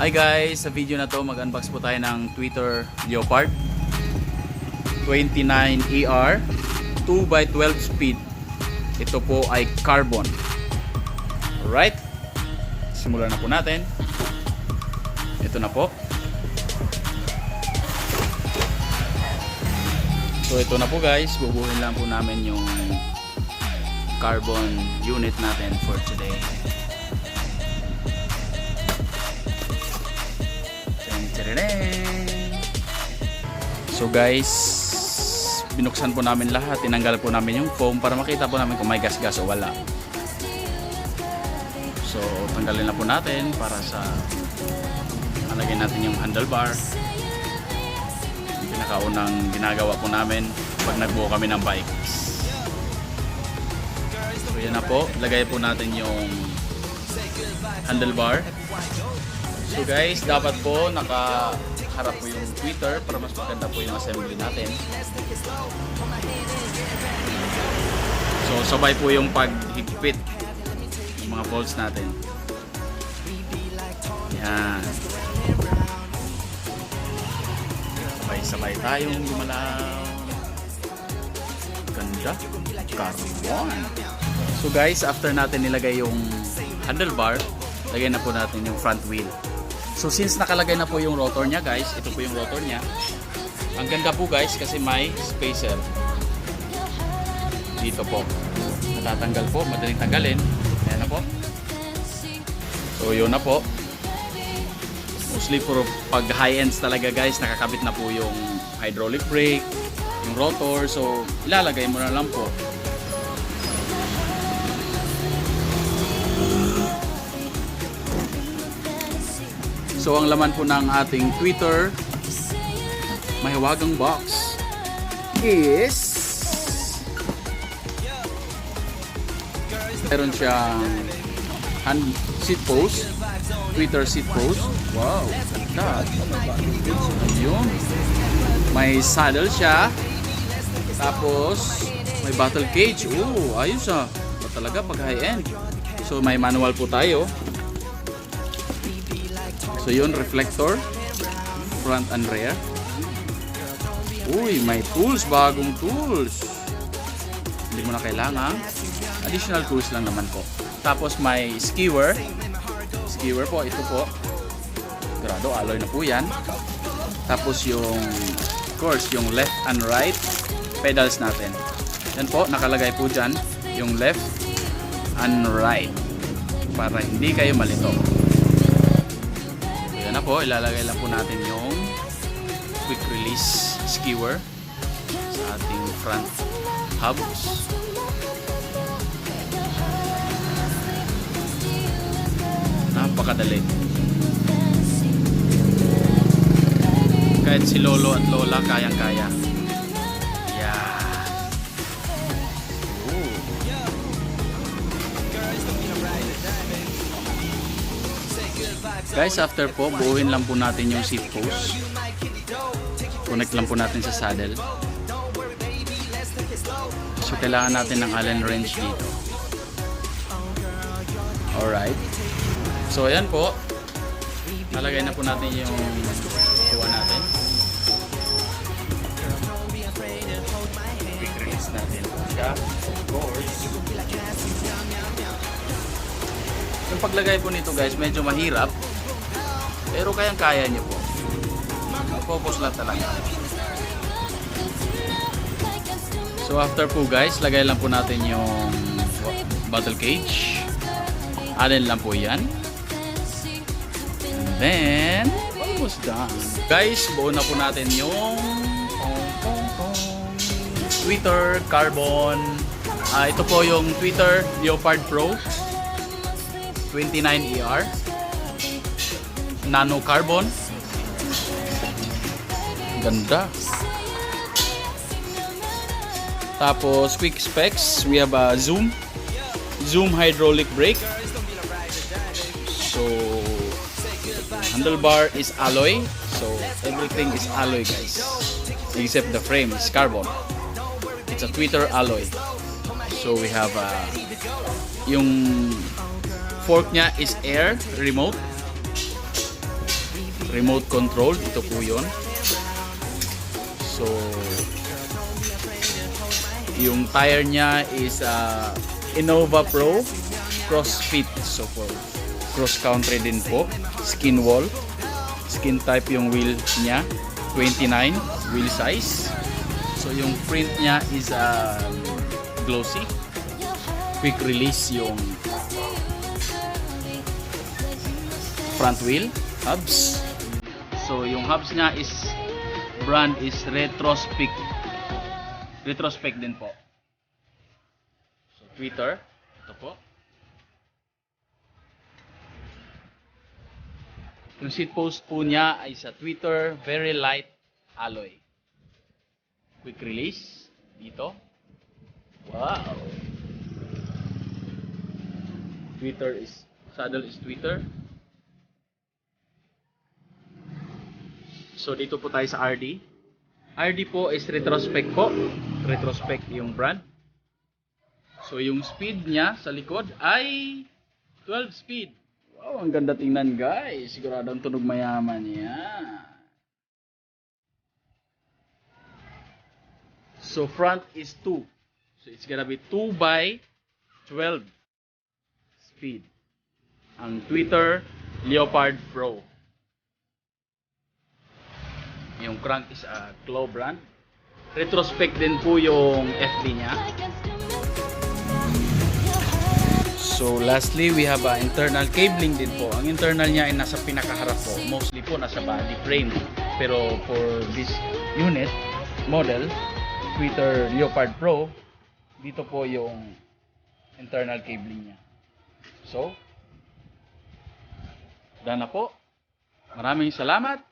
Hi guys, sa video na to mag-unbox po tayo ng Twitter Leopard 29ER 2x12 speed. Ito po ay carbon. Alright, simulan na po natin. Ito na po. So ito na po guys, bubuhin lang po namin yung carbon unit natin for today. So guys, binuksan po namin lahat, tinanggal po namin yung foam para makita po namin kung may gas-gas o wala. So tanggalin na po natin para sa alagyan natin yung handlebar. Yung pinakaunang ginagawa po namin pag nagbuo kami ng bike. So yan na po, lagay po natin yung handlebar. So guys, dapat po nakaharap po yung tweeter para mas maganda po yung assembly natin. So sabay po yung paghigpit ng mga bolts natin. Yan. Sabay-sabay tayong gumalaw. Ganda. Carbon. So guys, after natin nilagay yung handlebar, lagay na po natin yung front wheel. So since nakalagay na po yung rotor niya guys, ito po yung rotor niya. Ang ganda po guys kasi may spacer. Dito po. Natatanggal po, madaling tanggalin. Ayan na po. So yun na po. Mostly for pag high ends talaga guys, nakakabit na po yung hydraulic brake, yung rotor. So ilalagay mo na lang po. So ang laman po ng ating tweeter, mahiwagang box, is meron siyang hand seat post, tweeter seat post. Wow, ganda. Ayun. May saddle siya. Tapos may battle cage. Oh, ayos ah. Ito talaga pag high end. So may manual po tayo. So yun, reflector, front and rear. Uy, may tools, bagong tools. Hindi mo na kailangan. Additional tools lang naman po. Tapos may skewer. Skewer po, ito po. Grado, alloy na po yan. Tapos yung, of course, yung left and right pedals natin. Yan po, nakalagay po dyan yung left and right. Para hindi kayo malito. Na po, ilalagay lang po natin yung quick release skewer sa ating front hubs. Napakadali. Kahit si lolo at lola kayang-kaya. Yeah. Guys, after po, buuhin lang po natin yung seat post. Connect lang po natin sa saddle. So, kailangan natin ng Allen wrench dito. Alright. So, ayan po. Nalagay na po natin yung kuha natin. Quick release natin siya. Of course. Yung paglagay po nito guys, medyo mahirap. Pero kayang-kaya nyo po. Focus lang talaga. So after po guys, lagay lang po natin yung battle cage. Allen lang po yan. And then, almost done. Guys, buo na po natin yung Twitter Carbon. Ito po yung Twitter Leopard Pro 29ER Nano Carbon. Ganda. Tapos quick specs, we have a Zoom hydraulic brake. So handlebar is alloy. So everything is alloy guys. Except the frame is carbon. It's a Twitter alloy. So we have yung fork niya is air remote. remote control. Ito po yun. So, yung tire niya is Innova Pro CrossFit. So, for cross country din po. Skin wall. Skin type yung wheel niya. 29 wheel size. So, yung print niya is glossy. Quick release yung front wheel hubs. So yung hubs niya is brand is Retrospec. Retrospec din po. So Twitter, ito po. Yung seat post po niya ay sa Twitter very light alloy. Quick release dito. Wow. Twitter is saddle is Twitter. So dito po tayo sa RD. RD po is Retrospec po. Retrospec yung brand. So yung speed niya sa likod ay 12 speed. Wow, ang ganda tingnan guys. Siguradong tunog mayaman yan. So front is 2. So it's gonna be 2 by 12 speed. Ang Twitter Leopard Pro. Yung crank is a Claw brand. Retrospec din po yung FD niya. So lastly, we have internal cabling din po. Ang internal niya ay nasa pinakaharap po. Mostly po nasa body frame. Pero for this unit, model, Twitter Leopard Pro, dito po yung internal cabling niya. So, done na po. Maraming salamat.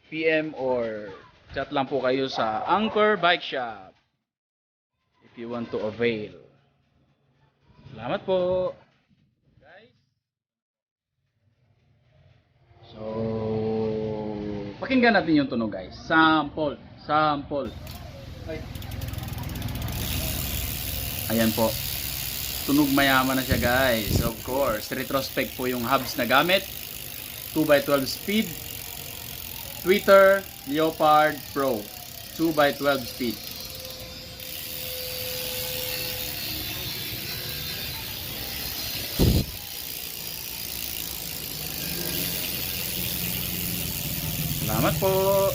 PM or chat lang po kayo sa Anchor Bike Shop if you want to avail. Salamat po, guys. So, pakinggan natin yung tunog, guys. Sample. Ayan po. Tunog mayaman na siya, guys. Of course, Retrospec po yung hubs na gamit. 2x12 speed. Twitter Leopard Pro 2x12 speed. Salamat po.